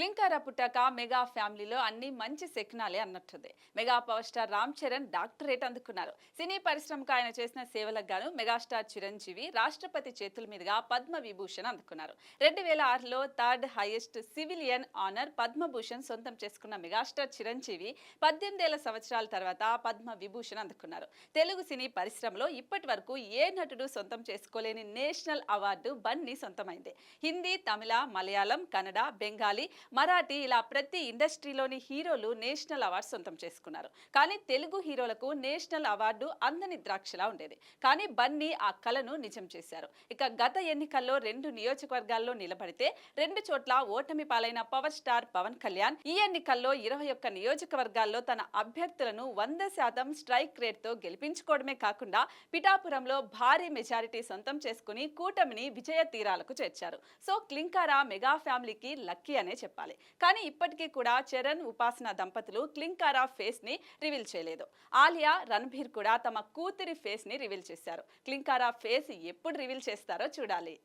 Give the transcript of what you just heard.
క్లింకారా పుట్టాక మెగా ఫ్యామిలీలో అన్ని మంచి శకునాలే అన్నట్టుంది. Mega power star Ram Charan doctorate అందుకున్నారు. సినీ పరిశ్రమకు ఆయన చేసిన సేవలకు గాను మెగాస్టార్ చిరంజీవి రాష్ట్రపతి చేతుల మీదుగా పద్మ విభూషణ్ అందుకున్నారు. 2006లో third highest civilian honour Padma Bhushan సొంతం చేసుకున్న మెగాస్టార్ చిరంజీవి 18 సంవత్సరాల తర్వాత పద్మ విభూషణ్ అందుకున్నారు. తెలుగు సినీ పరిశ్రమలో ఇప్పటి వరకు ఏ నటుడు సొంతం చేసుకోలేని నేషనల్ అవార్డు బన్నీ సొంతమైంది. హిందీ, తమిళ, మలయాళం, కన్నడ, బెంగాలీ, మరాఠీ ఇలా ప్రతి ఇండస్ట్రీలోని హీరోలు నేషనల్ అవార్డు సొంతం చేసుకున్నారు. కానీ తెలుగు హీరోలకు నేషనల్ అవార్డు అందని ద్రాక్షలా ఉండేది. కానీ బన్నీ ఆ కలను నిజం చేశారు. ఇక గత ఎన్నికల్లో 2 నియోజకవర్గాల్లో నిలబడితే 2 చోట్ల ఓటమి పాలైన పవర్ స్టార్ పవన్ కళ్యాణ్ ఈ ఎన్నికల్లో 21 నియోజకవర్గాల్లో తన అభ్యర్థులను 100% స్ట్రైక్ రేట్ తో గెలిపించుకోవడమే కాకుండా పిఠాపురంలో భారీ మెజారిటీ సొంతం చేసుకుని కూటమిని విజయ తీరాలకు చేర్చారు. సో క్లింకారా మెగా ఫ్యామిలీకి లక్కీ అనే చెప్పాలి. కానీ ఇప్పటికీ కూడా చరణ్, ఉపాసన దంపతులు క్లింకారా ఫేస్ ని రివీల్ చేయలేదు. ఆలియా, రణబీర్ కూడా తమ కూతురి ఫేస్ ని రివీల్ చేశారు. క్లింకారా ఫేస్ ఎప్పుడు రివీల్ చేస్తారో చూడాలి.